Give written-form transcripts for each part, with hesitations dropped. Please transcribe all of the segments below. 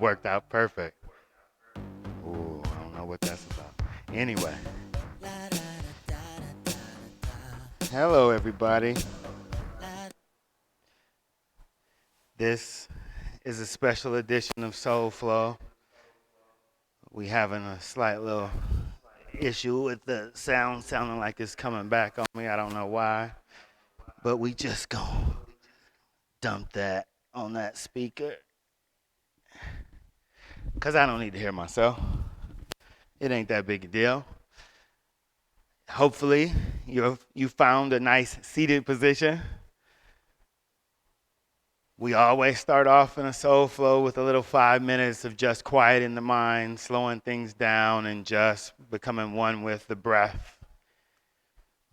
worked out perfect. Ooh, I don't know what that's about. Anyway. Hello, everybody. This is a special edition of Soul Flow. We having a slight little issue with the sound sounding like it's coming back on me. I don't know why. But we just gonna dump that on that speaker. Because I don't need to hear myself. It ain't that big a deal. Hopefully, you found a nice seated position. We always start off in a soul flow with a little 5 minutes of just quieting the mind, slowing things down, and just becoming one with the breath.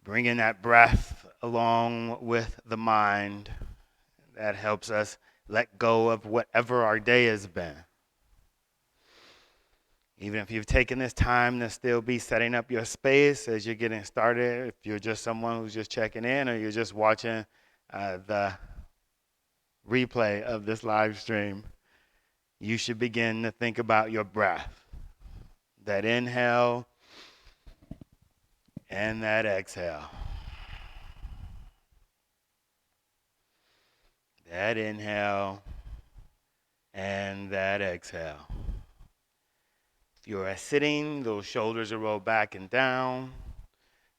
Bringing that breath along with the mind. That helps us let go of whatever our day has been. Even if you've taken this time to still be setting up your space as you're getting started, if you're just someone who's just checking in or you're just watching the replay of this live stream, you should begin to think about your breath. That inhale and that exhale. That inhale and that exhale. If you're sitting, those shoulders are rolled back and down.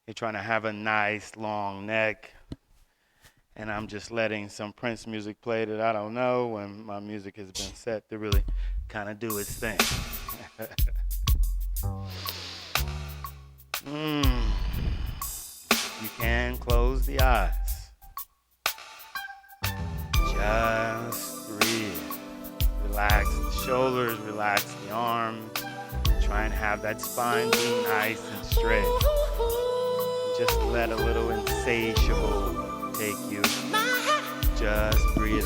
You're trying to have a nice long neck. And I'm just letting some Prince music play that I don't know when my music has been set to really kind of do its thing. You can close the eyes. Just breathe. Relax the shoulders, relax the arms. Try and have that spine be nice and straight. Just let a little insatiable take you. Just breathe.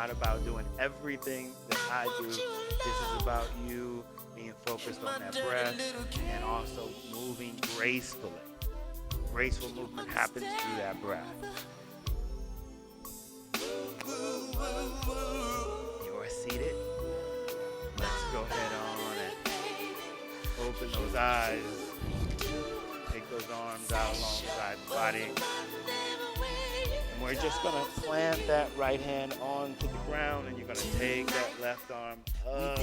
About doing everything that I do. This is about you being focused on that breath and also moving gracefully. Graceful movement happens through that breath. You are seated. Let's go ahead on and open those eyes. Take those arms out alongside the body. And we're just going to plant that right hand onto the ground, and you're going to take that left arm up,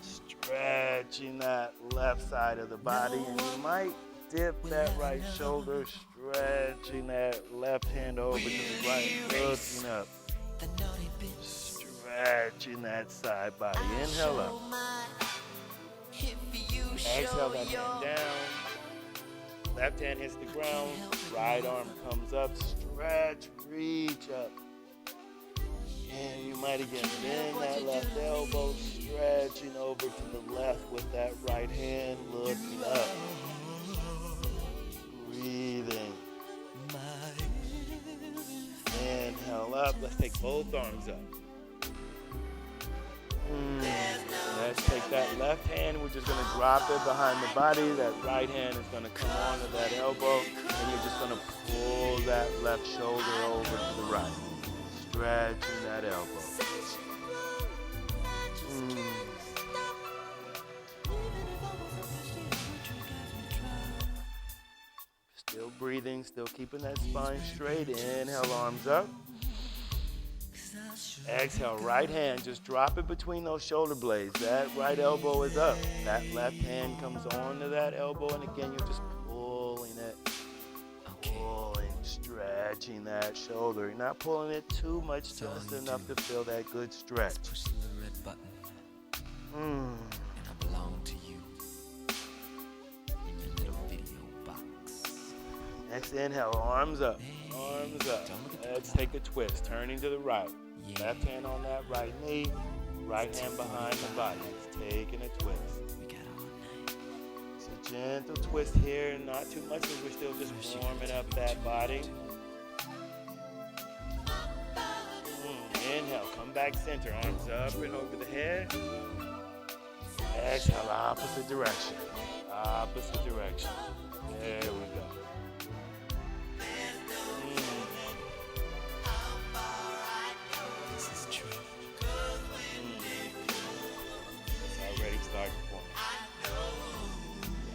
stretching that left side of the body, and you might dip that right shoulder, stretching that left hand over to the right, looking up, stretching that side body. Inhale up. Exhale that hand down. Left hand hits the ground, right arm comes up, stretch, reach up. And you might again bend that left elbow, stretching over to the left with that right hand, looking up. Breathing. up. Let's take both arms up. Let's take that left hand. We're just going to drop it behind the body. That right hand is going to come onto that elbow. And you're just going to pull that left shoulder over to the right. Stretching that elbow. Still breathing, still keeping that spine straight. Inhale, arms up. Exhale, right hand, just drop it between those shoulder blades. That right elbow is up. That left hand comes onto that elbow, and again, you're just pulling it. Pulling, stretching that shoulder. You're not pulling it too much, just enough to feel that good stretch. Push the red button, and I belong to you in your little video box. Next inhale, arms up, arms up. Let's take a twist, turning to the right. Left hand on that right knee, right hand behind the body. Just taking a twist. We got all night. It's a gentle twist here, not too much, because we're still just warming up that body. Inhale, come back center, arms up and over the head. Exhale, opposite direction. Opposite direction. There we go. This is true. It's already starting for me.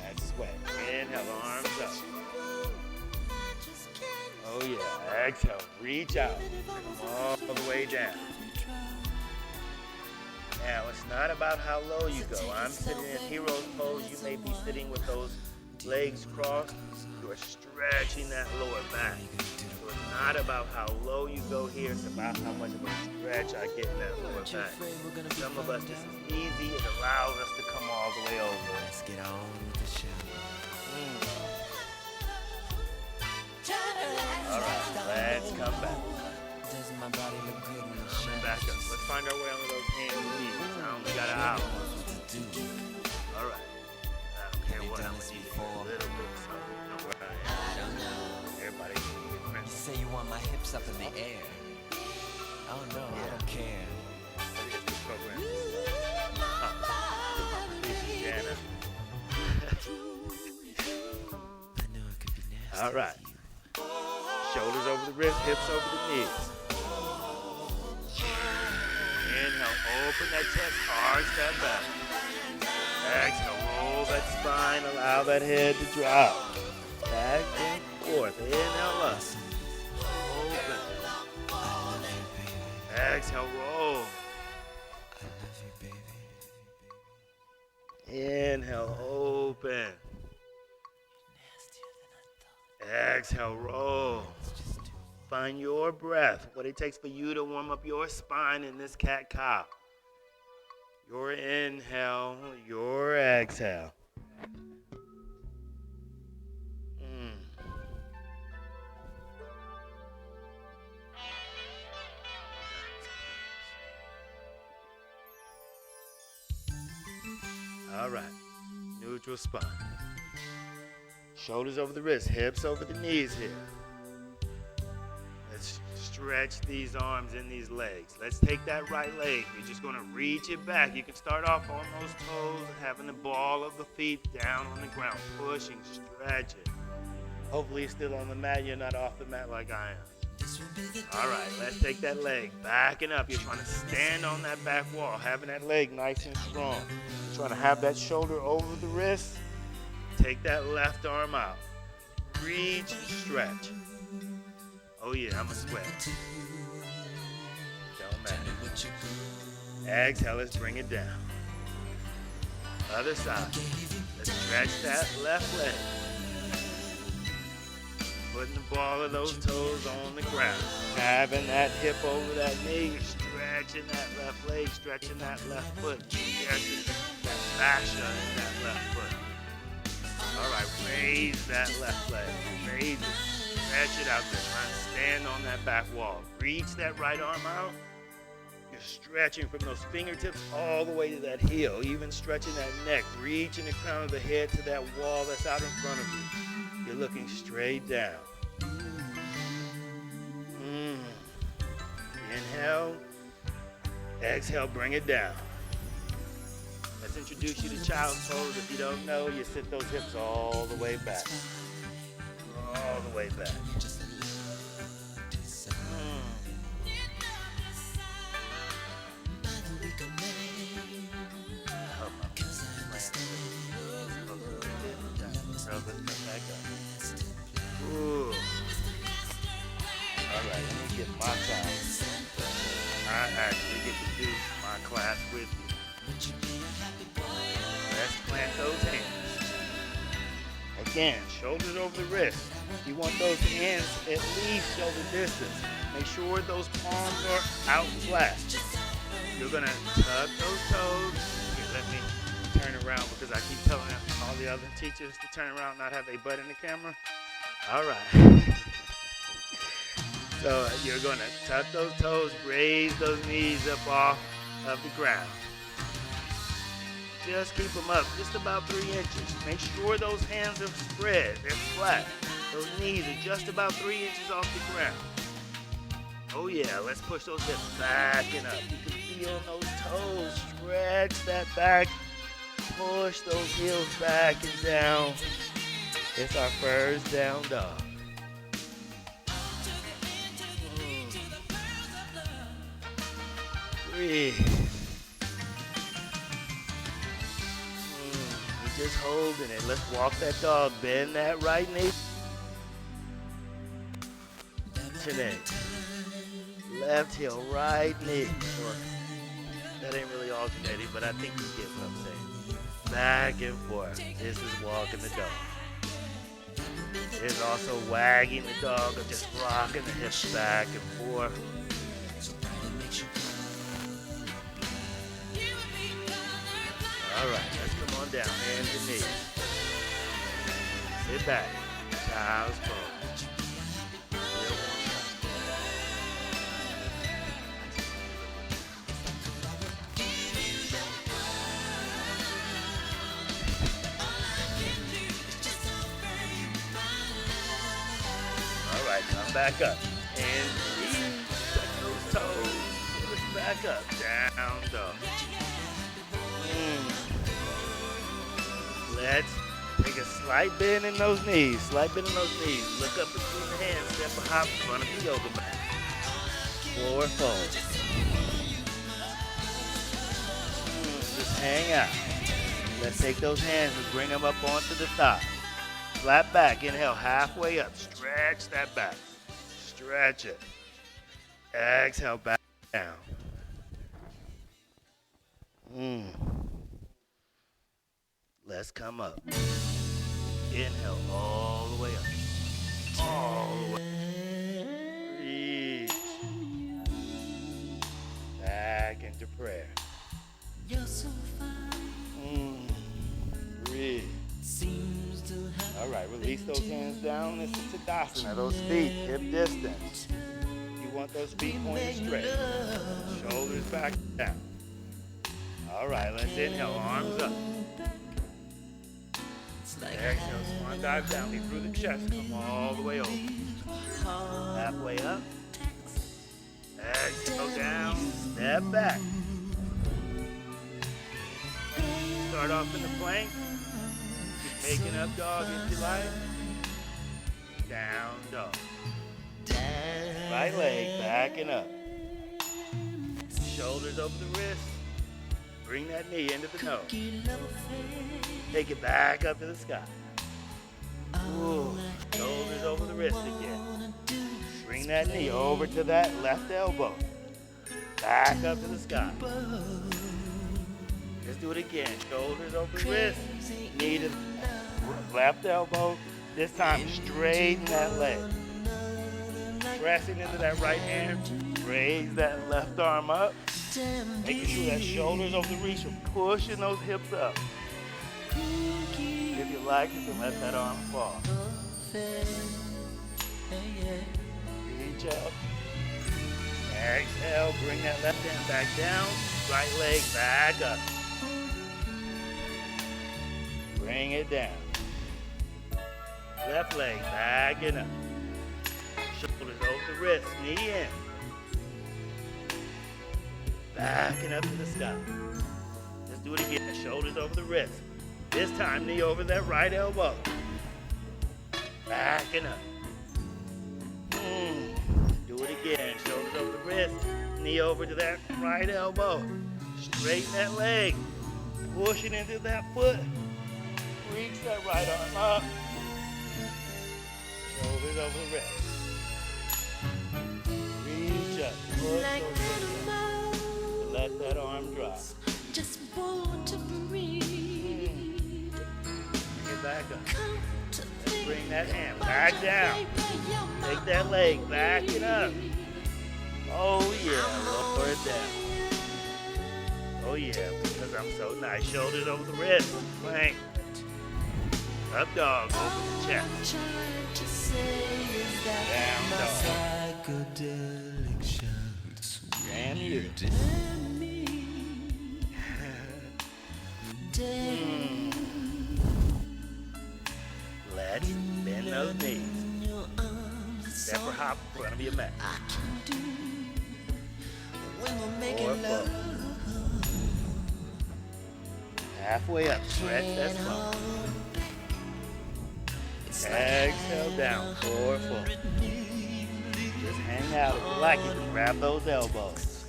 That's sweat. Inhale, arms up. Oh yeah, exhale, reach out. Come all the way down. Now, it's not about how low you go. I'm sitting in hero's pose. You may be sitting with those legs crossed. You are stretching that lower back. So it's not about how low you go here. It's about how much of a stretch I get in that lower back. Some of us, this is easy. It allows us to come all the way over. Let's get on with the show. All right, let's come back. Doesn't my body look good in the Coming back up. Let's find our way onto those hands and knees. I only got an hour. All right. I don't care what I'm going to eat. A little bit, so you know where I am. I don't know. Everybody can get You friendly. say you want my hips up in the air. Oh no, I don't care. That is the program. This is Jana. I know it could be nasty. All right. Shoulders over the wrists, hips over the knees. Inhale, open that chest, arch that back. Exhale, roll that spine, allow that head to drop. Back and forth. Inhale up. Open. Exhale, roll. I love you, baby. Inhale, open. Nastier than I thought. Exhale, roll. It's just too Find your breath, what it takes for you to warm up your spine in this cat-cow. Your inhale, your exhale. All right, neutral spine. Shoulders over the wrists, hips over the knees here. Let's stretch these arms and these legs. Let's take that right leg. You're just going to reach it back. You can start off on those toes, having the ball of the feet down on the ground, pushing, stretching. Hopefully you're still on the mat. You're not off the mat like I am. All right, let's take that leg, backing up. You're trying to stand on that back wall, having that leg nice and strong. You're trying to have that shoulder over the wrist. Take that left arm out. Reach, stretch. Oh yeah, I'm a sweat. Don't matter. Exhale, let's bring it down. Other side. Let's stretch that left leg. Putting the ball of those toes on the ground. Having that hip over that knee. Stretching that left leg, stretching that left foot. Stretching that fascia in that left foot. All right, raise that left leg. Raise it. Stretch it out there. Try and stand on that back wall. Reach that right arm out. You're stretching from those fingertips all the way to that heel. Even stretching that neck. Reaching the crown of the head to that wall that's out in front of you. You're looking straight down. Inhale. Exhale, bring it down. Let's introduce you to child's pose. If you don't know, you sit those hips all the way back. All the way back. Ooh. All right, let me get my time. I actually get to do my class with you. Let's plant those hands. Again, shoulders over the wrist. You want those hands at least shoulder distance. Make sure those palms are out flat. You're gonna tuck those toes. Here, let me turn around because I keep telling all the other teachers to turn around, not have their butt in the camera. All right. So you're gonna tuck those toes, raise those knees up off of the ground. Just keep them up just about 3 inches. Make sure those hands are spread, they're flat. Those knees are just about 3 inches off the ground. Oh yeah, let's push those hips back and up. You can feel those toes, stretch that back, push those heels back and down. It's our first down dog. Breathe. You're just holding it. Let's walk that dog. Bend that right knee. Today. Left heel, right knee. Or, that ain't really alternating, but I think you get what I'm saying. Back and forth. This is walking the dog. There's also wagging the dog or just rocking the hips back and forth. All right, let's come on down, hands and knees. Sit back, child's pose. All right, come back up. Hands and knees, tuck those toes, push back up, down dog. Let's take a slight bend in those knees. Slight bend in those knees. Look up between the hands. Step a hop in front of the yoga mat. Forward fold. Just hang out. Let's take those hands and bring them up onto the thigh. Flat back. Inhale halfway up. Stretch that back. Stretch it. Exhale back down. Let's come up. Inhale all the way up. All the way. Breathe. Back into prayer. Breathe. All right, release those hands down. This is Tadasana. Those feet hip distance. You want those feet pointed straight. Shoulders back down. All right, let's inhale. Arms up. Exhale, swan dive down, knee through the chest, come all the way over. Halfway up. Exhale down, step back. Start off in the plank. Keep taking up dog if you like. Down dog. Right leg backing up. Shoulders over the wrist. Bring that knee into the nose. Take it back up to the sky. Ooh, shoulders over the wrist again. Bring that knee over to that left elbow. Back up to the sky. Let's do it again. Shoulders over the wrist. Knee to left elbow. This time straighten that leg. Pressing into that right hand. Raise that left arm up. Making sure that shoulders over the reach are pushing those hips up. If you like, you can let that arm fall. Reach up. Exhale, bring that left hand back down. Right leg back up. Bring it down. Left leg backing up. Shoulders over the wrist, knee in. backing up to the sky. Let's do it again. Shoulders over the wrist. This time, knee over that right elbow. Backing up. Do it again. Shoulders over the wrist. Knee over to that right elbow. Straighten that leg. Push it into that foot. Reach that right arm up. Shoulders over the wrist. Reach up. Push Like those wrists up. Let that arm drop. just want to breathe. Get back up. Come to Let's bring that hand back down. Take that leg, back it up. Oh yeah, lower it down. Oh yeah, because I'm so nice. Shoulders over the wrist. Plank. Up dog, open the chest. Down dog. Psychedelic shots. And you. Let's bend those knees. Step or hop in front of your mat. Or float. Halfway up, stretch that spine. Exhale down, forward fold. Just hang out. If you like, you can grab those elbows.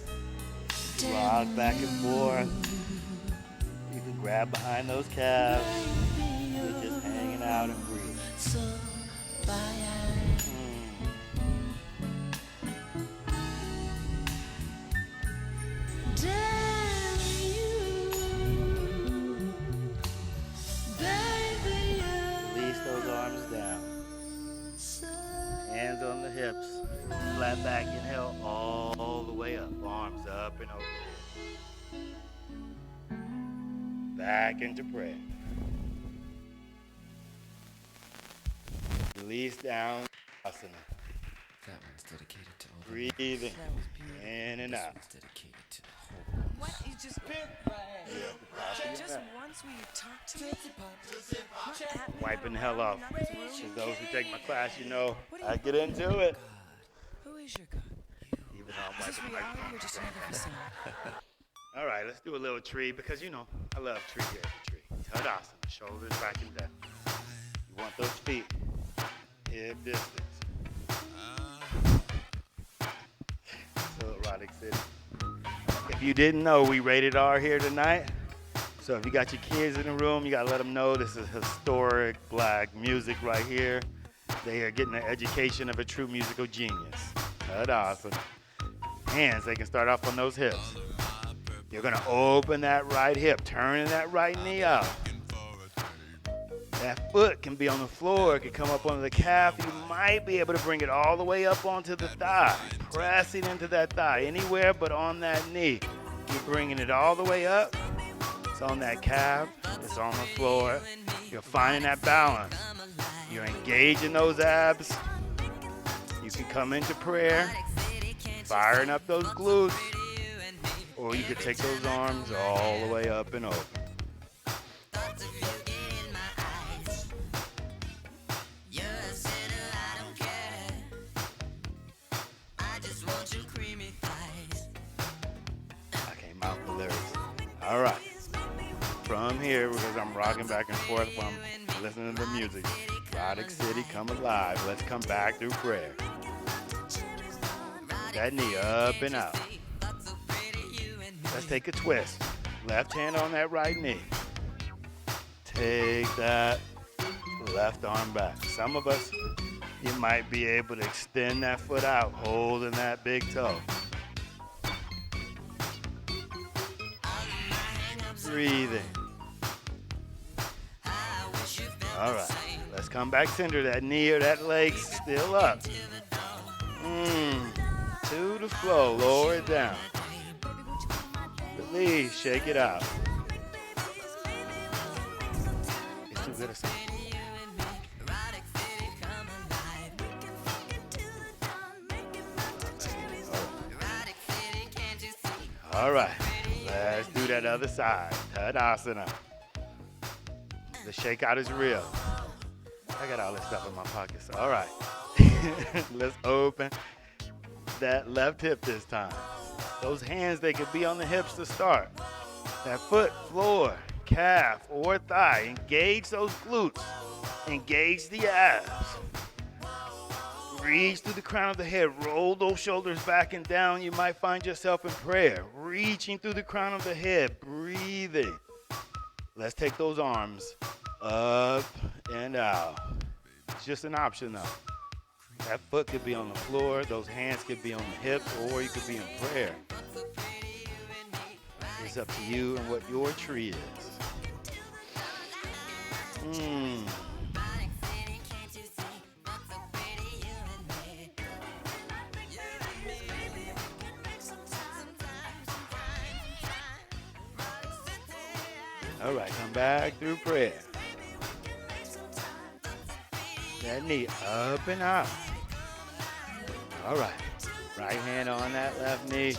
Rock back and forth. You can grab behind those calves. You're just hanging out and breathe. Release those arms down. Hands on the hips. Flat back. Inhale all the way up. Arms up and over. Back into prayer. Release down. Asana. That one's dedicated to all the Breathing. That was beautiful. In and This out. one's dedicated to the whole. What? You just once will you talk to me? What at me? Wiping the Not hell off. around, not through? For those who take my class, you know What do you I get into it. Who is your God? Even though I'm Is this wiping my reality or just another facade? All right, let's do a little tree because you know I love tree here. Tree. Tadasana, shoulders back and down. You want those feet hip distance. So erotic city. If you didn't know, we rated R here tonight. So if you got your kids in the room, you gotta let them know this is historic black music right here. They are getting the education of a true musical genius. Tadasana. Hands, they can start off on those hips. You're gonna open that right hip, turning that right knee out. That foot can be on the floor, it can come up on the calf. You might be able to bring it all the way up onto the thigh, pressing into that thigh, anywhere but on that knee. You're bringing it all the way up. It's on that calf, it's on the floor. You're finding that balance. You're engaging those abs. You can come into prayer, firing up those glutes, or you could take those arms all the way up and over. I came out the lyrics. All right. From here, because I'm rocking back and forth while I'm listening to the music. Erotic City, come alive. Let's come back through prayer. That knee up and out. Let's take a twist. Left hand on that right knee. Take that left arm back. Some of us, you might be able to extend that foot out, holding that big toe. Breathing. All right, let's come back center. That knee or that leg still up. To the flow, lower it down. Release, shake it out. It's too good of something. All right, let's do that other side. Tadasana. The shakeout is real. I got all this stuff in my pockets. All right, let's open that left hip this time. Those hands, they could be on the hips to start. That foot, floor, calf, or thigh. Engage those glutes. Engage the abs. Reach through the crown of the head. Roll those shoulders back and down. You might find yourself in prayer. Reaching through the crown of the head. Breathing. Let's take those arms up and out. It's just an option though. That foot could be on the floor. Those hands could be on the hips, or you could be in prayer. It's up to you and what your tree is. All right, come back through prayer. That knee up and out. All right, right hand on that left knee.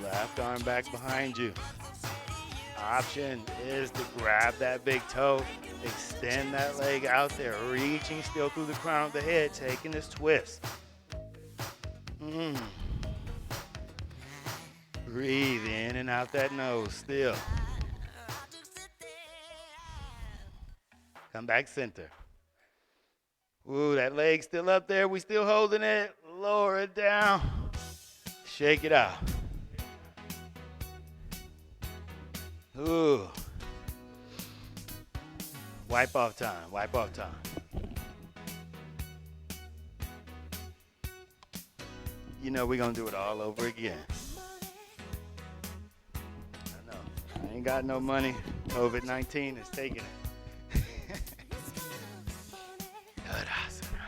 Left arm back behind you. Option is to grab that big toe, extend that leg out there, reaching still through the crown of the head, taking this twist. Breathe in and out that nose still. Come back center. Ooh, that leg still up there. We still holding it. Lower it down. Shake it out. Ooh. Wipe off time. Wipe off time. You know we're going to do it all over again. I know. I ain't got no money. COVID-19 is taking it. Good asana.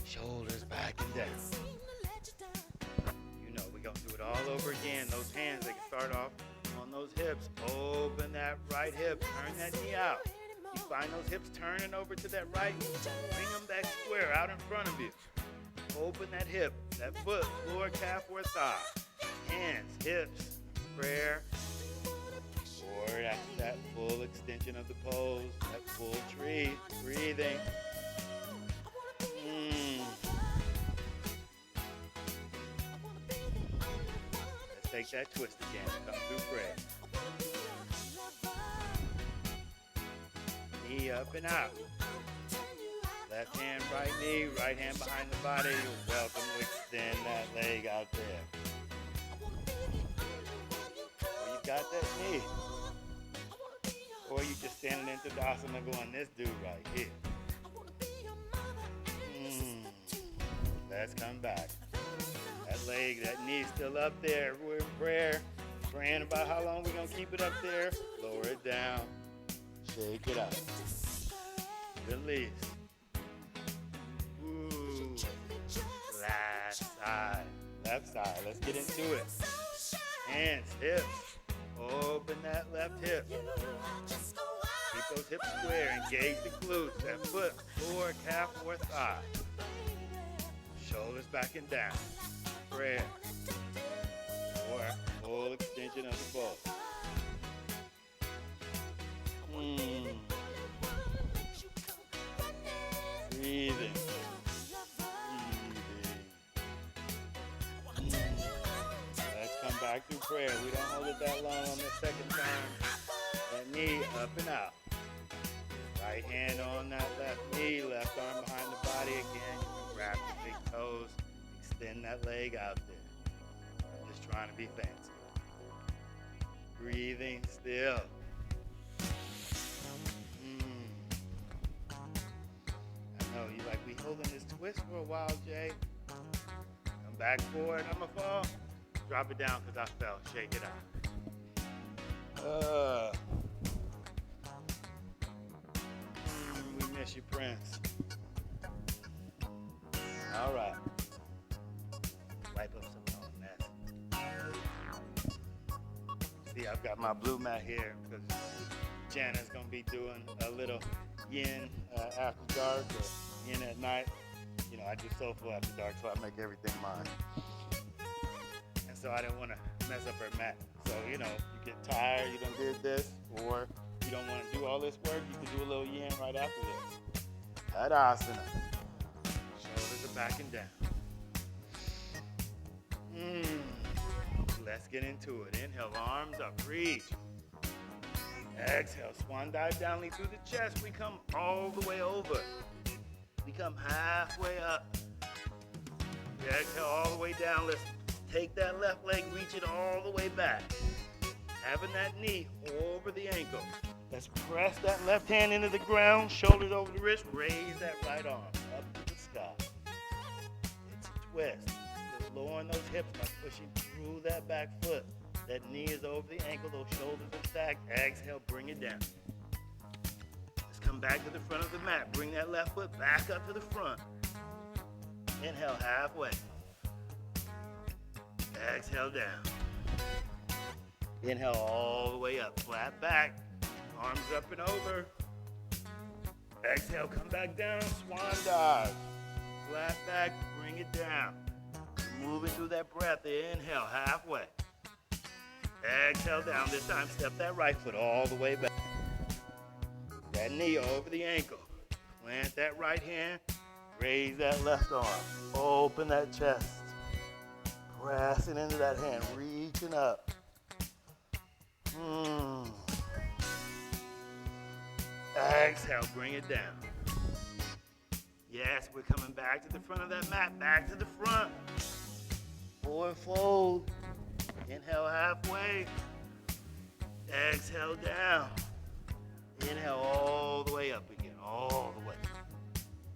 Shoulders back and down. You know we're going to do it all over again. Those hands, they can start off on those hips. Open that right hip. Turn that knee out. You find those hips turning over to that right. Bring them back square out in front of you. Open that hip, that foot, floor, calf, or thigh. Hands, hips, prayer. Or that's that full extension of the pose, that full tree. Breathing. Let's take that twist again. Come through prayer. Knee up and out. Left hand, right knee, right hand behind the body. You're welcome to extend that leg out there. Or you got that knee. Or you just standing in Tadasana going, this dude right here. Let's come back. That leg, that knee still up there. We're in prayer. Praying about how long we're going to keep it up there. Lower it down. Shake it out. Release. Ooh. Last side. Left side. Let's get into it. Hands, hips. Open that left hip. Keep those hips square. Engage the glutes. That foot, floor, calf, or thigh. Shoulders back and down. Prayer. Or full extension of the both. Breathing. Let's come back through prayer. We don't hold it that long on the second time. That knee up and out. Right hand on that left knee, left arm behind the body again. You can grab the big toes, extend that leg out there. I'm just trying to be fancy. Breathing still. I know you like, we holding this twist for a while, Jay. Come back forward. I'm gonna fall. Drop it down because I fell. Shake it out. We miss you, Prince. All right. Wipe up some of the mess. See, I've got my blue mat here because Jana's going to be doing a little yin after dark or yin at night. You know, I do soulful after dark, so I make everything mine. And so I didn't want to mess up her mat. So, you know, you get tired, you done did this, or you don't want to do all this work, you can do a little yin right after this. Tadasana. Shoulders are back and down. Mm. Let's get into it. Inhale, arms up, reach. Exhale, swan dive down, lead through the chest. We come all the way over. We come halfway up. We exhale all the way down. Let's take that left leg, reach it all the way back. Having that knee over the ankle. Let's press that left hand into the ground, shoulders over the wrist, raise that right arm up to the sky. It's a twist. Just lowering those hips by pushing through that back foot. That knee is over the ankle, those shoulders are stacked. Exhale, bring it down. Let's come back to the front of the mat. Bring that left foot back up to the front. Inhale, halfway. Exhale, down. Inhale all the way up, flat back. Arms up and over. Exhale, come back down, swan dive. Flat back, bring it down. Moving through that breath. Inhale, halfway. Exhale down. This time, step that right foot all the way back. That knee over the ankle. Plant that right hand. Raise that left arm. Open that chest. Pressing into that hand. Reaching up. Exhale, bring it down. Yes, we're coming back to the front of that mat. Back to the front. Forward fold. Inhale halfway. Exhale down. Inhale all the way up again. All the way.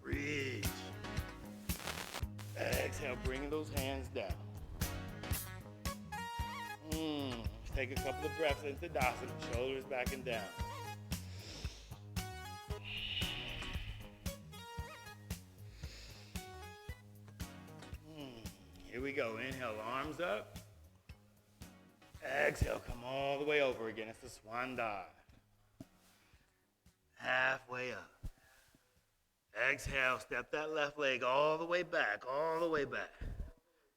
Reach. Exhale, bring those hands down. Take a couple of breaths into Tadasana. Shoulders back and down. Here we go. Inhale, arms up. Exhale, come all the way over again. It's the swan dive. Halfway up. Exhale, step that left leg all the way back, all the way back.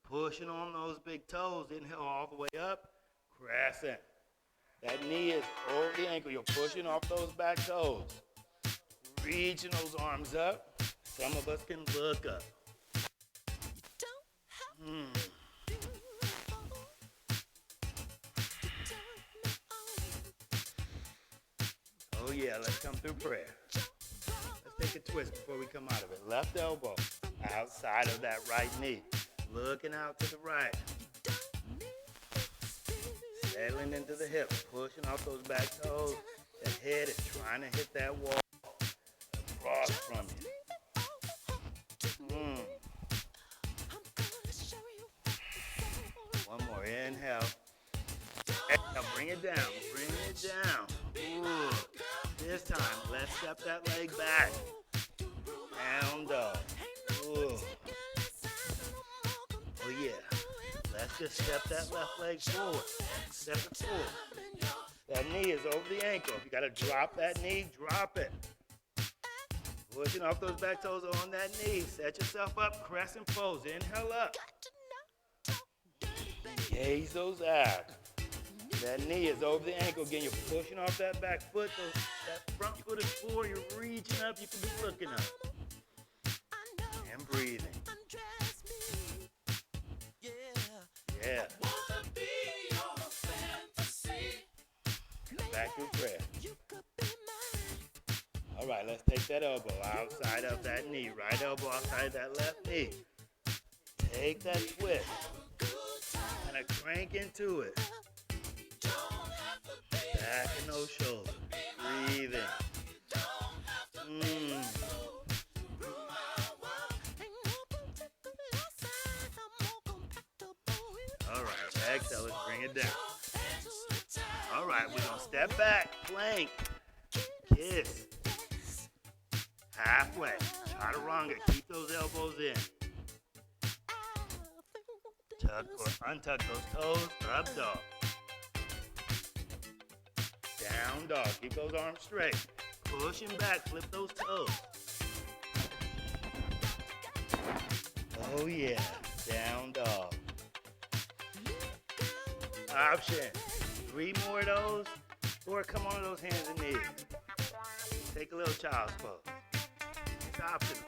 Pushing on those big toes. Inhale all the way up. Crescent. That knee is over the ankle. You're pushing off those back toes. Reaching those arms up. Some of us can look up. Oh yeah, let's come through prayer. Let's take a twist before we come out of it. Left elbow outside of that right knee. Looking out to the right. Settling into the hips, pushing off those back toes. That head is trying to hit that wall across from you. One more, inhale. Exhale, bring it down, bring it down. Ooh. This time, let's step that leg back. Down dog. Ooh. Oh yeah. Let's just step that left leg forward. Step it forward. That knee is over the ankle. If you gotta drop that knee, drop it. Pushing off those back toes on that knee. Set yourself up, crescent pose. Inhale up. Engage those abs. That knee is over the ankle. Again, you're pushing off that back foot. That front foot is forward. You're reaching up. You can be looking up. And breathing. Yeah. Come back through prayer. All right, let's take that elbow outside of that knee. Right elbow outside that left knee. Take that twist. Kind of crank into it. Back in those shoulders. Breathing. All right, exhale, let's bring it down. All right, we're going to step back, plank, kiss. Halfway, chaturanga, keep those elbows in. Tuck or untuck those toes, up dog. Down dog, keep those arms straight. Pushing back, flip those toes. Oh yeah, down dog. Option, 3 more of those, or come on those hands and knees. Take a little child's pose. It's optional.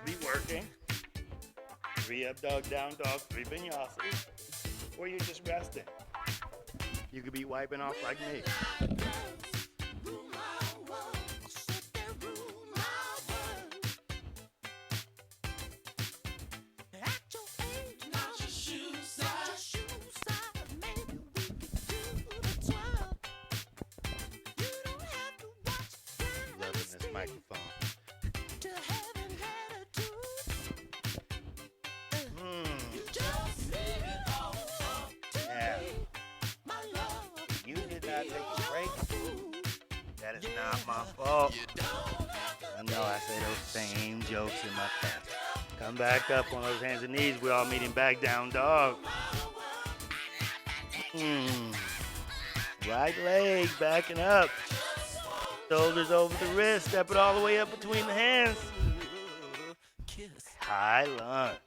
Be working. 3 up dog, down dog, 3 vinyasa. Or you're just resting. You could be wiping off like me. Loving this microphone. Yeah. You did not take a break. That is not my fault. I know I say those same jokes in my past. Come back up on those hands and knees. We're all meeting back down dog. Right leg backing up. Shoulders over the wrist. Step it all the way up between the hands. High lunge.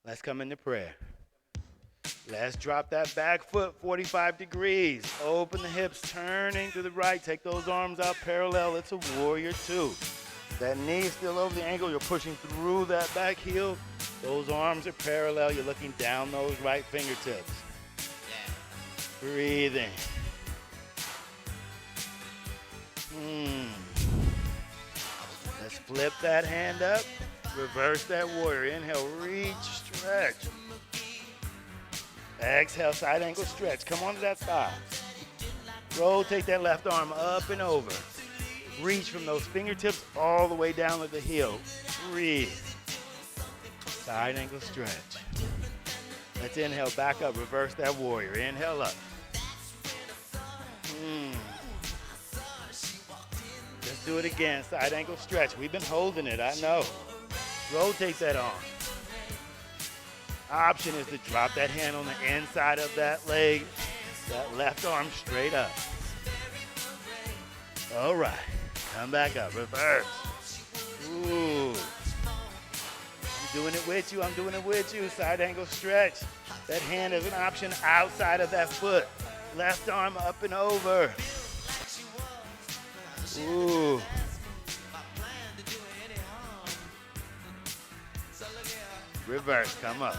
Let's come into prayer. Let's drop that back foot 45 degrees. Open the hips, turning to the right. Take those arms out parallel. It's a warrior two. That knee is still over the ankle. You're pushing through that back heel. Those arms are parallel. You're looking down those right fingertips. Breathing. Let's flip that hand up. Reverse that warrior. Inhale, reach, stretch. Exhale, side ankle stretch. Come onto that thigh. Rotate that left arm up and over. Reach from those fingertips all the way down to the heel. Breathe. Side ankle stretch. Let's inhale, back up, reverse that warrior. Inhale up. Let's do it again. Side ankle stretch. We've been holding it, I know. Rotate that arm. Option is to drop that hand on the inside of that leg. That left arm straight up. All right. Come back up. Reverse. Ooh. I'm doing it with you. I'm doing it with you. Side ankle stretch. That hand is an option outside of that foot. Left arm up and over. Ooh. Reverse, come up.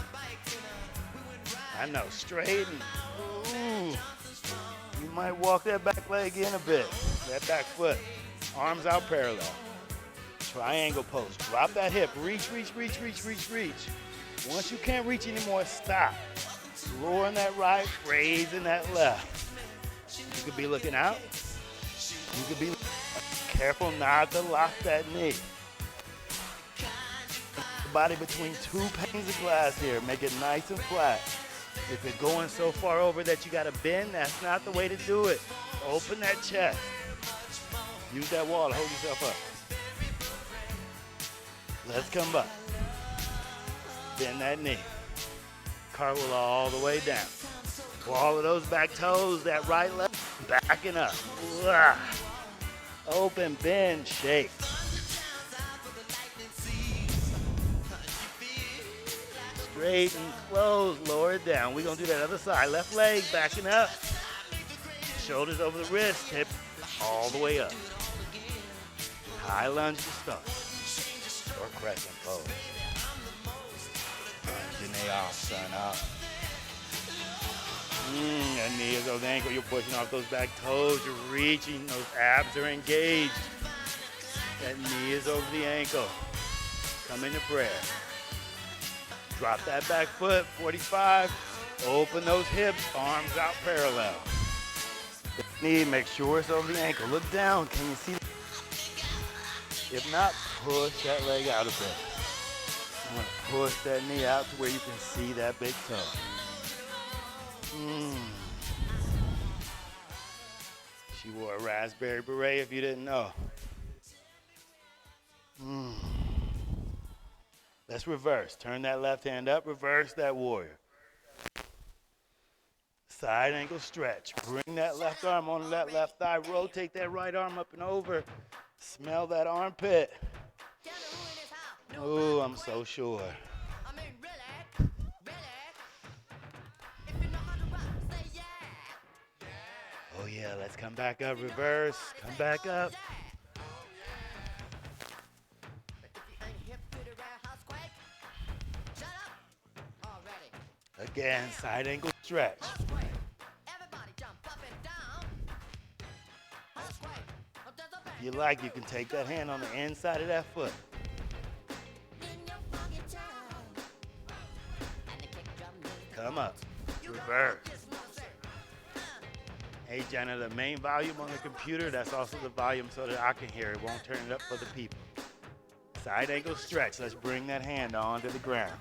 I know, straighten. Ooh. You might walk that back leg in a bit. That back foot. Arms out parallel. Triangle pose. Drop that hip. Reach, reach, reach, reach, reach, reach. Once you can't reach anymore, stop. Lowering that right, raising that left. You could be looking out. You could be careful not to lock that knee. The body between two panes of glass here. Make it nice and flat. If it's going so far over that you gotta bend, that's not the way to do it. Open that chest. Use that wall to hold yourself up. Let's come back. Bend that knee. Cartwheel all the way down. All of those back toes, that right leg, backing up. Open, bend, shake. Straighten, close, lower it down. We're going to do that other side. Left leg, backing up. Shoulders over the wrist, hip all the way up. High lunge to start. Or crescent pose. Janae off, son, up. That knee is over the ankle. You're pushing off those back toes. You're reaching. Those abs are engaged. That knee is over the ankle. Come into prayer. Drop that back foot, 45. Open those hips, arms out parallel. The knee, make sure it's over the ankle. Look down, can you see? If not, push that leg out a bit. I'm gonna push that knee out to where you can see that big toe. She wore a raspberry beret if you didn't know. Let's reverse. Turn that left hand up, reverse that warrior. Side ankle stretch. Bring that left arm onto that left thigh. Rotate that right arm up and over. Smell that armpit. Ooh, I'm so sure. Oh yeah, let's come back up, reverse. Come back up. and side ankle stretch. If you like, you can take that hand on the inside of that foot. Come up. Reverse. Hey, Jenna, the main volume on the computer, that's also the volume so that I can hear it. Won't turn it up for the people. Side ankle stretch. Let's bring that hand onto the ground.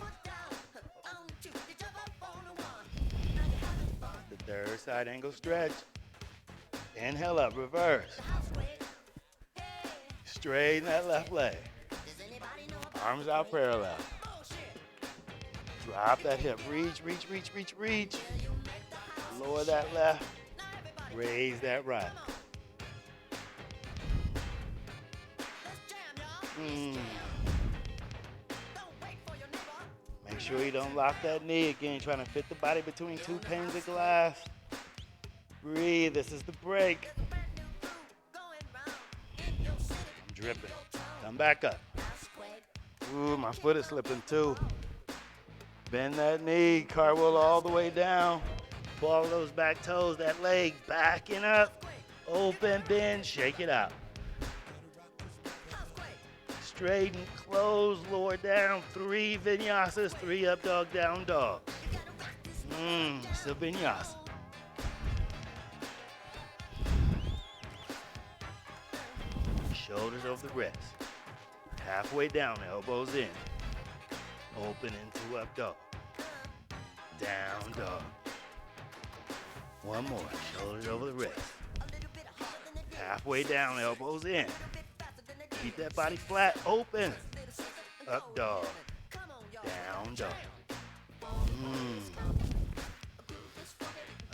The third side ankle stretch. Inhale up, reverse. Straighten that left leg. Arms out parallel. Drop that hip. Reach, reach, reach, reach, reach. Lower that left. Raise that right. Make sure you don't lock that knee again. Trying to fit the body between two panes of glass. Breathe. This is the break. I'm dripping. Come back up. Ooh, my foot is slipping too. Bend that knee. Cartwheel all the way down. Ball those back toes. That leg backing up. Open, bend, shake it out. Straighten, close, lower down. 3 vinyasas, 3 up dog, down dog. It's a vinyasa. Shoulders over the wrist. Halfway down, elbows in. Open into up dog. Down dog. One more, shoulders over the wrist. Halfway down, elbows in. Keep that body flat, open. Up dog. Down dog.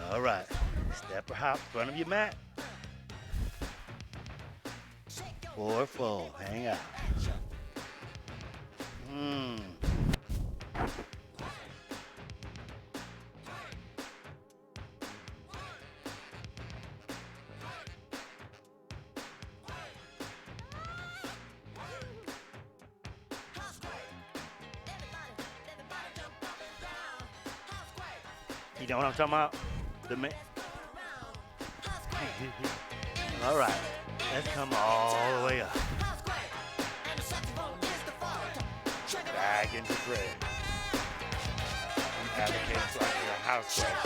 All right, step or hop in front of your mat. 4 fold, hang out. You know what I'm talking about? All right, let's come all the way up. Back into prayer. I'm advocating for a house prayer.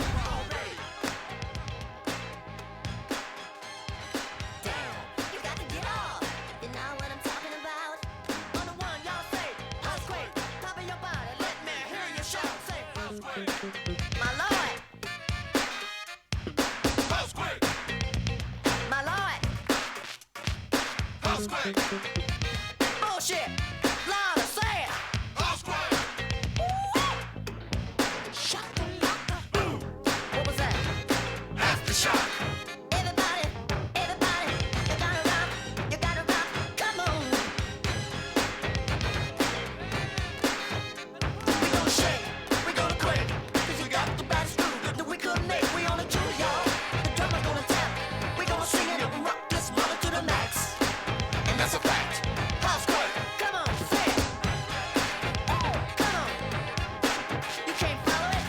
Bullshit! Louder, say it! What was that? Aftershock! Everybody, you gotta rock, come on! We gonna shake, we gonna quake, 'cause we got the baddest groove that we could make. We on a tour, y'all. The drummer's gonna tap, we gonna sing it and rock this mother to the max. And that's a fact. Housequake, come on, say it. Come on. You can't follow it?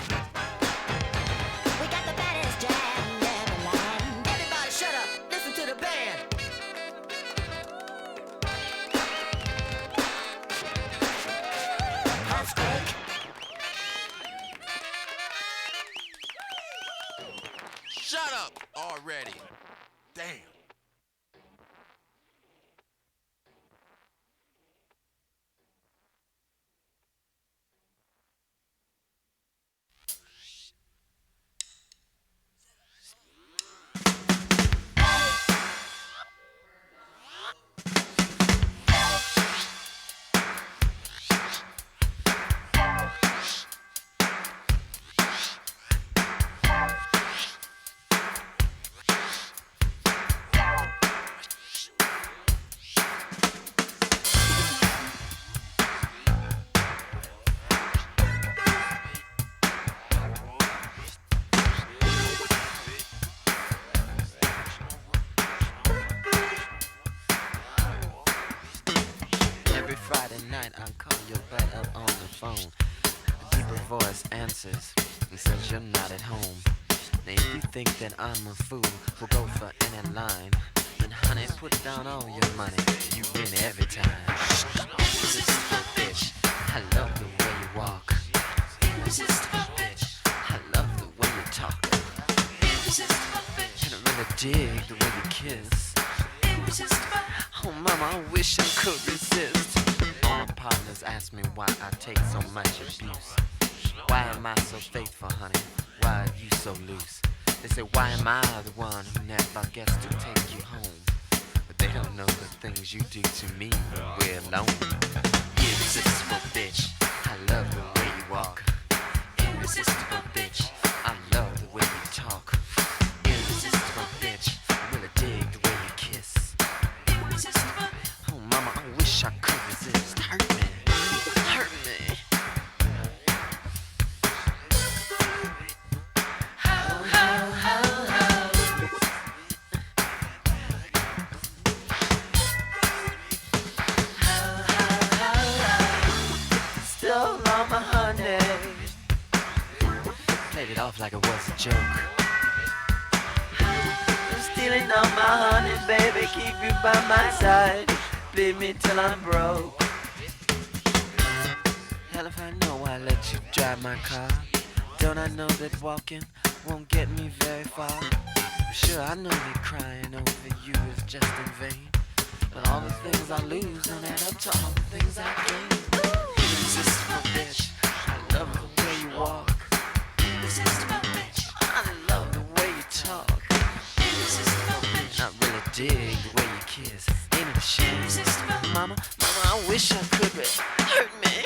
We got the baddest jam in the land. Everybody shut up, listen to the band. Housequake. Shut up already. Damn. you're not at home. Now if you think that I'm a fool, we'll go for any line. Then honey, put down all your money. You win every time. Irresistible bitch, I love the way you walk. Irresistible bitch, I love the way you talk. Irresistible bitch, and I really dig the way you kiss. Irresistible. Oh mama, I wish I could resist. All my partners ask me why I take so much abuse. Why am I so faithful, honey? Why are you so loose? They say, why am I the one who never gets to take you home? But they don't know the things you do to me when we're alone. Irresistible bitch, I love the way you walk. Irresistible bitch, I love the way you talk. Irresistible bitch, I really dig the way you kiss. Irresistible. Oh mama, I wish I could resist. Hurt me, hurt me. Stole all my honey. Played it off like it was a joke. I'm stealing all my honey, baby. Keep you by my side. Bleed me till I'm broke. Hell if I know I let you drive my car. Don't I know that walking won't get me very far? Sure, I know that crying over you is just in vain. But all the things I lose don't add up to all the things I gain. Irresistible bitch, I love the way you walk. Irresistible bitch, I love the way you talk. Irresistible bitch, I really dig the way you kiss. Ain't it a shame? Irresistible. Mama, I wish I could, but hurt me.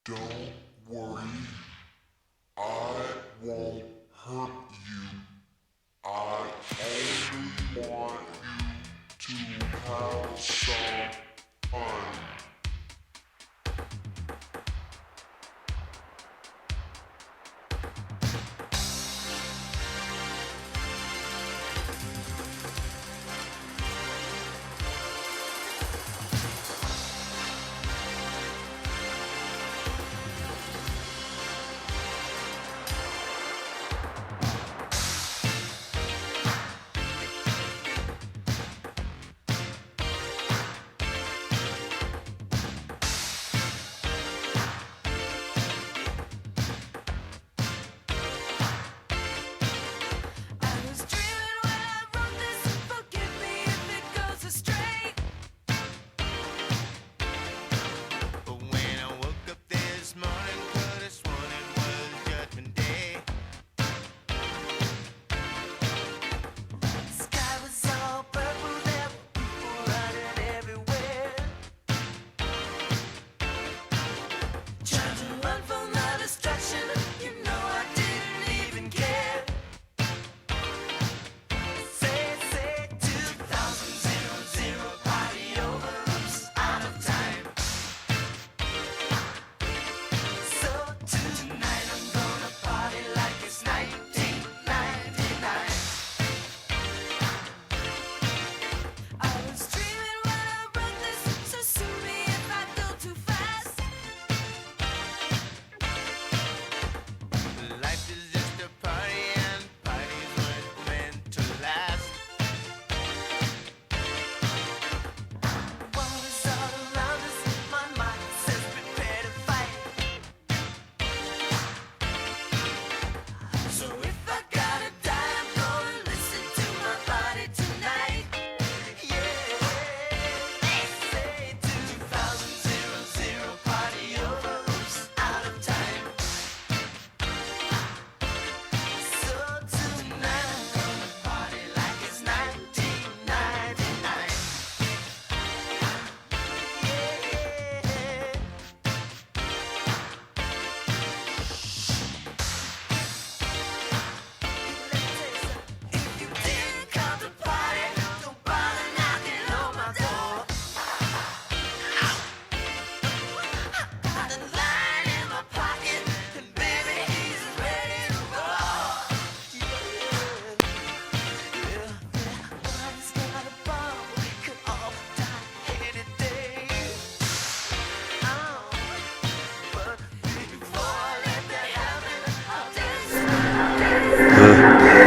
Don't worry, I won't hurt you. I only want you to have some fun.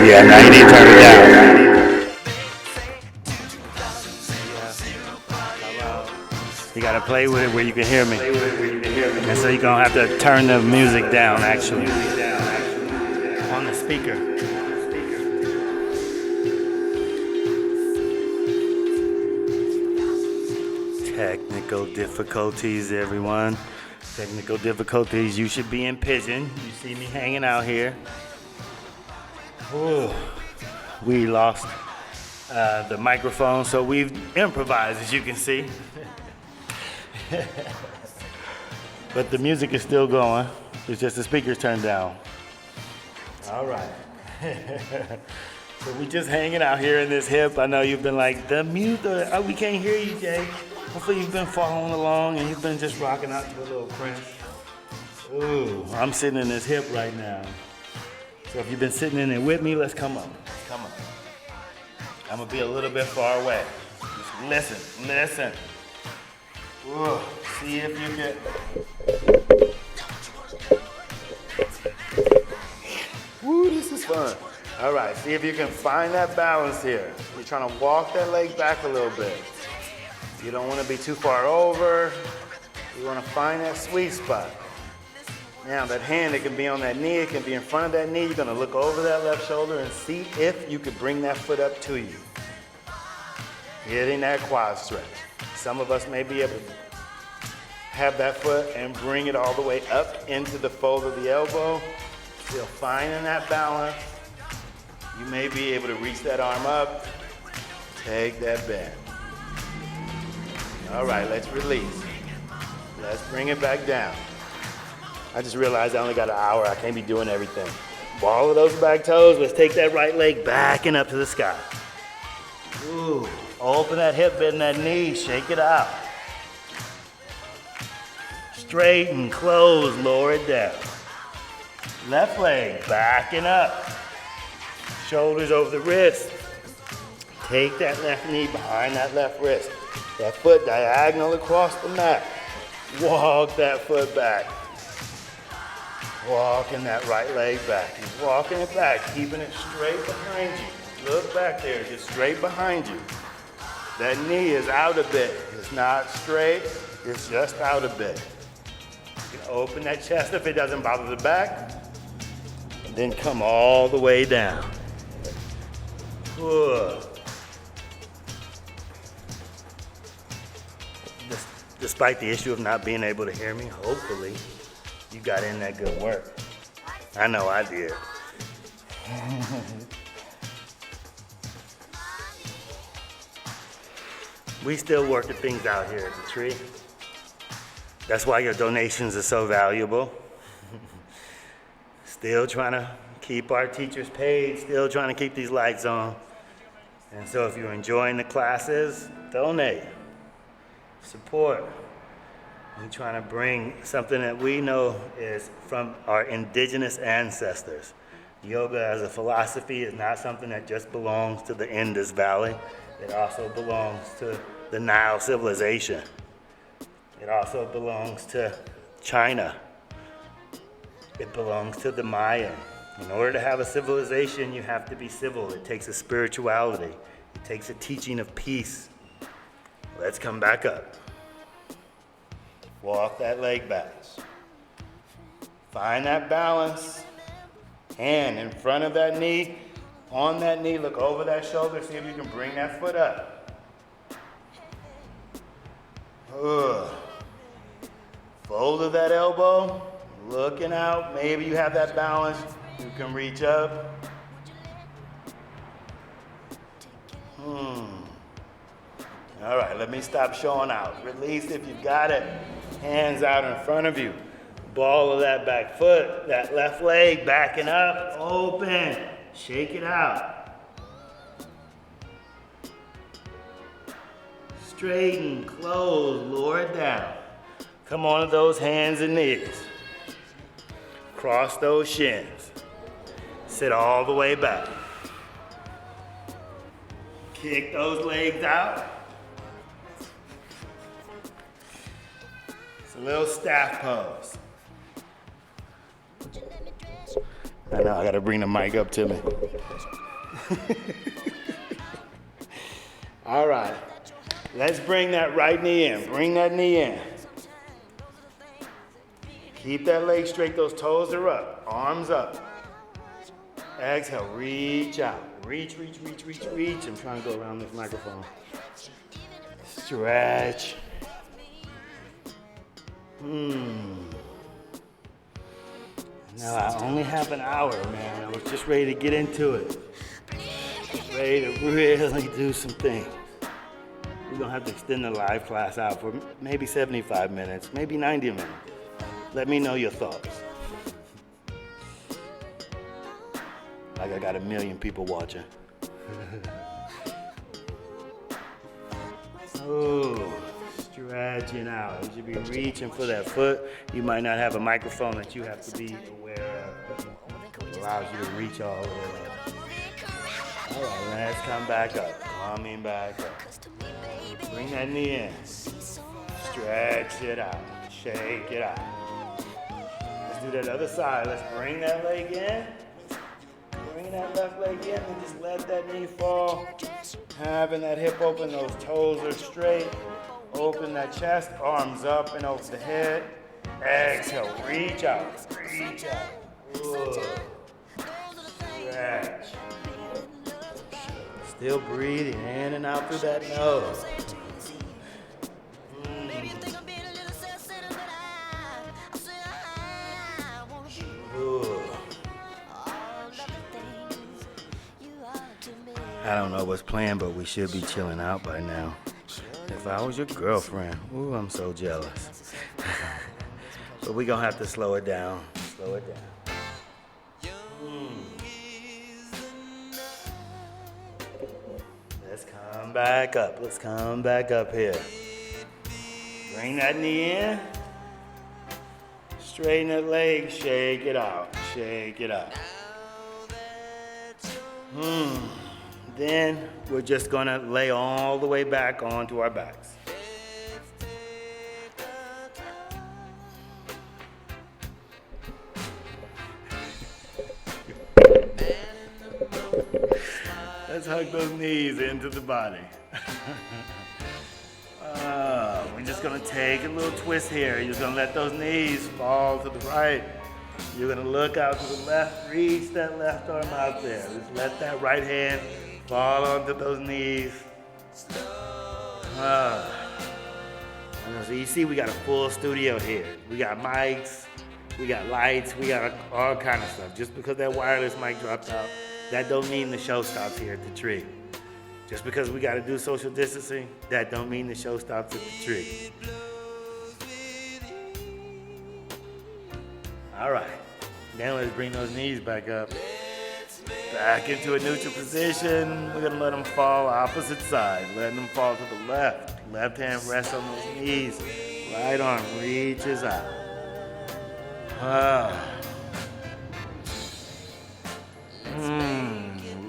Yeah, now you need to turn it down. You gotta play with it where you can hear me. And so you're gonna have to turn the music down actually on the speaker. Technical difficulties, everyone. Technical difficulties. You should be in pigeon. You see me hanging out here. Ooh. We lost the microphone, so we've improvised, as you can see. But the music is still going. It's just the speakers turned down. All right. So we just hanging out here in this hip. I know you've been like, the mute, we can't hear you, Jay. Hopefully you've been following along and you've been just rocking out to a little Prince. Ooh, I'm sitting in this hip right now. So if you've been sitting in it with me, let's come up. Come up. I'm gonna be a little bit far away. Just listen. Ooh, see if you can. Woo, this is fun. All right, see if you can find that balance here. You're trying to walk that leg back a little bit. You don't want to be too far over. You want to find that sweet spot. Now that hand, it can be on that knee, it can be in front of that knee. You're gonna look over that left shoulder and see if you could bring that foot up to you. Getting that quad stretch. Some of us may be able to have that foot and bring it all the way up into the fold of the elbow. Still finding that balance. You may be able to reach that arm up. Take that bend. All right, let's release. Let's bring it back down. I just realized I only got an hour. I can't be doing everything. Ball of those back toes. Let's take that right leg back and up to the sky. Ooh, open that hip, bend that knee, shake it out. Straighten, close, lower it down. Left leg, backing up. Shoulders over the wrist. Take that left knee behind that left wrist. That foot diagonal across the mat. Walk that foot back. Walking that right leg back. Keep walking it back, keeping it straight behind you. Look back there, just straight behind you. That knee is out a bit. It's not straight, it's just out a bit. You can open that chest if it doesn't bother the back. And then come all the way down. Good. Despite the issue of not being able to hear me, hopefully you got in that good work. I know I did. We still working things out here at the tree. That's why your donations are so valuable. Still trying to keep our teachers paid, still trying to keep these lights on. And so if you're enjoying the classes, donate, support. We're trying to bring something that we know is from our indigenous ancestors. Yoga as a philosophy is not something that just belongs to the Indus Valley. It also belongs to the Nile civilization. It also belongs to China. It belongs to the Mayan. In order to have a civilization, you have to be civil. It takes a spirituality. It takes a teaching of peace. Let's come back up. Walk that leg back. Find that balance. Hand in front of that knee. On that knee, look over that shoulder. See if you can bring that foot up. Fold of that elbow. Looking out. Maybe you have that balance. You can reach up. All right, let me stop showing out. Release if you got it. Hands out in front of you. Ball of that back foot, that left leg, backing up, open. Shake it out. Straighten, close, lower it down. Come on to those hands and knees. Cross those shins. Sit all the way back. Kick those legs out. It's a little staff pose. I know, I gotta bring the mic up to me. All right, let's bring that right knee in. Bring that knee in. Keep that leg straight, those toes are up, arms up. Exhale, reach out. Reach, reach, reach, reach, reach. I'm trying to go around this microphone. Stretch. Now I only have an hour, man. I was just ready to get into it. Ready to really do some things. We're gonna have to extend the live class out for maybe 75 minutes, maybe 90 minutes. Let me know your thoughts. Like I got 1 million people watching. Oh, stretching out. You should be reaching for that foot. You might not have a microphone that you have to be aware of. It allows you to reach all the way up. All right, let's come back up. Coming back up. Bring that knee in. Stretch it out. Shake it out. Let's do that other side. Let's bring that leg in. Bring that left leg in and just let that knee fall. Having that hip open, those toes are straight. Open that chest, arms up and over the head. Exhale, reach out, reach out. Ooh. Stretch. Still breathing in and out through that nose. Ooh. I don't know what's planned, but we should be chilling out by now. If I was your girlfriend, ooh, I'm so jealous. But we gonna have to slow it down. Slow it down. Let's come back up. Let's come back up here. Bring that knee in. Straighten that leg. Shake it out. Shake it out. Then we're just gonna lay all the way back onto our backs. Let's hug those knees into the body. We're just gonna take a little twist here. You're gonna let those knees fall to the right. You're gonna look out to the left, reach that left arm out there. Just let that right hand fall onto those knees. So you see we got a full studio here. We got mics, we got lights, we got all kind of stuff. Just because that wireless mic dropped out, that don't mean the show stops here at the tree. Just because we got to do social distancing, that don't mean the show stops at the tree. All right, now let's bring those knees back up. Back into a neutral position. We're gonna let them fall opposite side. Letting them fall to the left. Left hand rests on those knees. Right arm reaches out.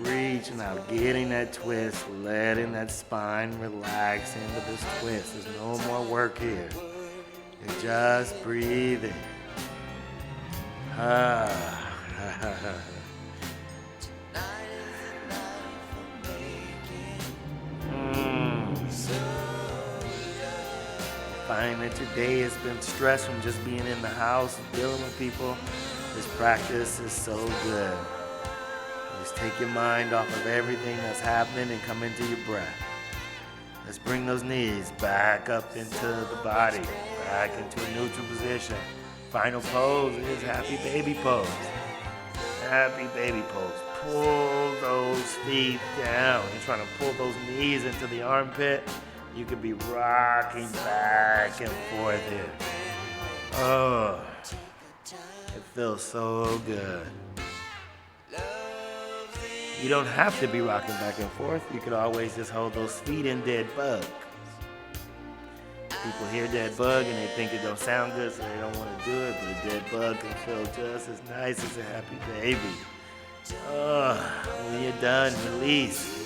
Reaching out, getting that twist, letting that spine relax into this twist. There's no more work here. You're just breathing. Find that your day has been stressed from just being in the house and dealing with people. This practice is so good. Just take your mind off of everything that's happening and come into your breath. Let's bring those knees back up into the body, back into a neutral position. Final pose is happy baby pose. Happy baby pose. Pull those feet down. You're trying to pull those knees into the armpit. You could be rocking back and forth here. Oh, it feels so good. You don't have to be rocking back and forth. You could always just hold those feet in dead bug. People hear dead bug and they think it don't sound good, so they don't want to do it, but a dead bug can feel just as nice as a happy baby. Oh, when you're done, release.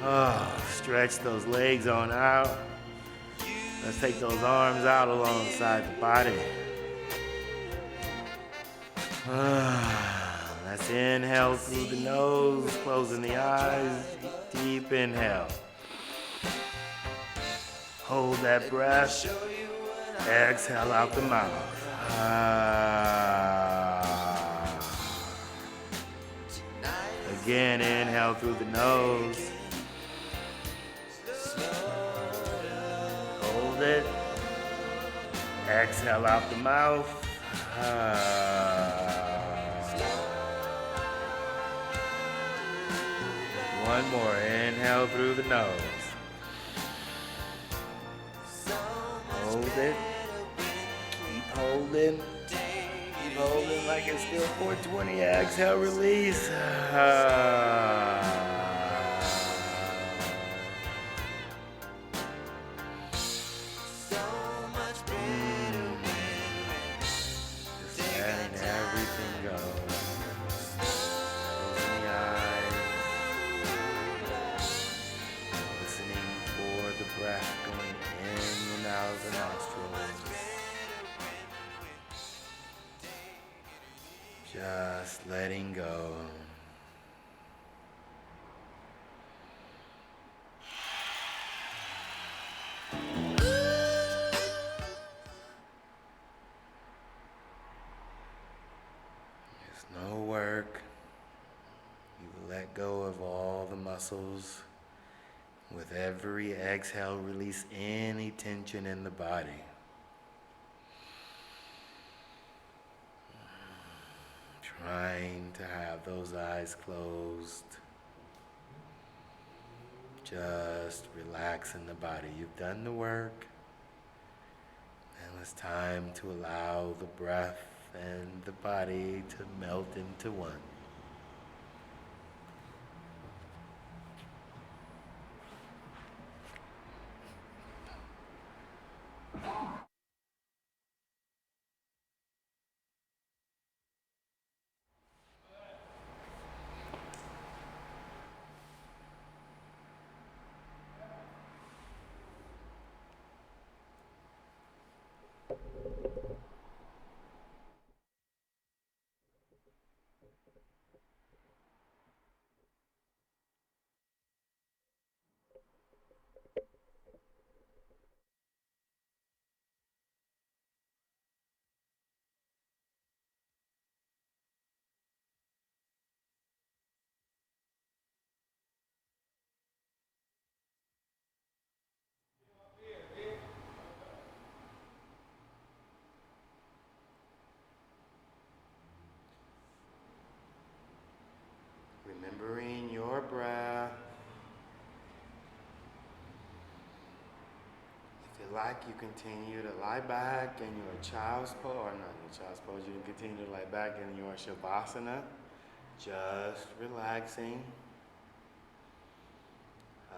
Oh, stretch those legs on out. Let's take those arms out alongside the body. Inhale through the nose, closing the eyes. Deep inhale. Hold that breath. Exhale out the mouth. Again, inhale through the nose. Hold it. Exhale out the mouth. One more. Inhale through the nose. Hold it. Keep holding. Keep holding like it's still 420. Exhale, release. Just letting everything go. Closing the eyes. Listening for the breath going in and out of the nostrils. Just letting go. There's no work. You let go of all the muscles. With every exhale, release any tension in the body. Trying to have those eyes closed. Just relax in the body. You've done the work. Now it's time to allow the breath and the body to melt into one. Remembering your breath. If you like, you continue to lie back in your child's pose, or not your child's pose, you can continue to lie back in your shavasana, just relaxing.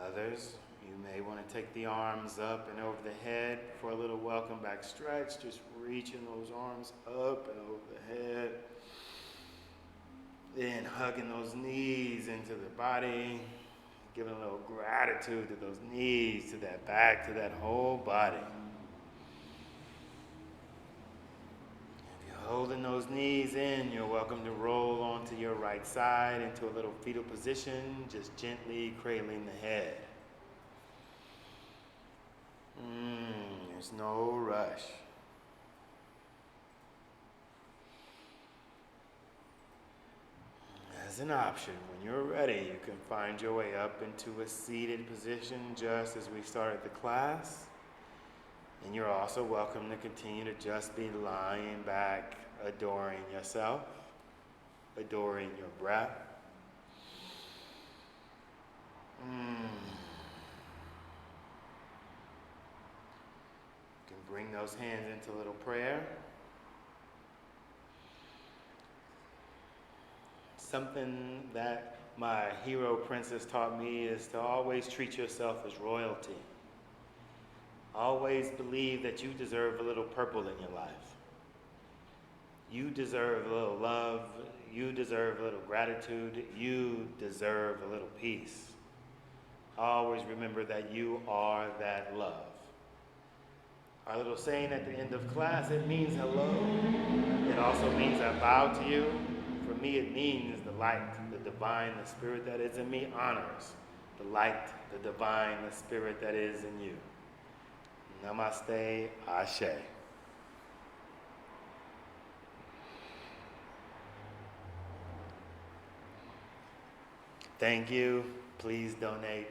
Others, you may want to take the arms up and over the head for a little welcome back stretch, just reaching those arms up and over the head. Then hugging those knees into the body, giving a little gratitude to those knees, to that back, to that whole body. If you're holding those knees in, you're welcome to roll onto your right side into a little fetal position, just gently cradling the head. There's no rush. As an option, when you're ready, you can find your way up into a seated position just as we started the class. And you're also welcome to continue to just be lying back, adoring yourself, adoring your breath. You can bring those hands into a little prayer. Something that my hero princess taught me is to always treat yourself as royalty. Always believe that you deserve a little purple in your life. You deserve a little love. You deserve a little gratitude. You deserve a little peace. Always remember that you are that love. Our little saying at the end of class, it means hello. It also means I bow to you For me, it means the light, the divine, the spirit that is in me honors the light, the divine, the spirit that is in you. Namaste, Ashe. Thank you. Please donate.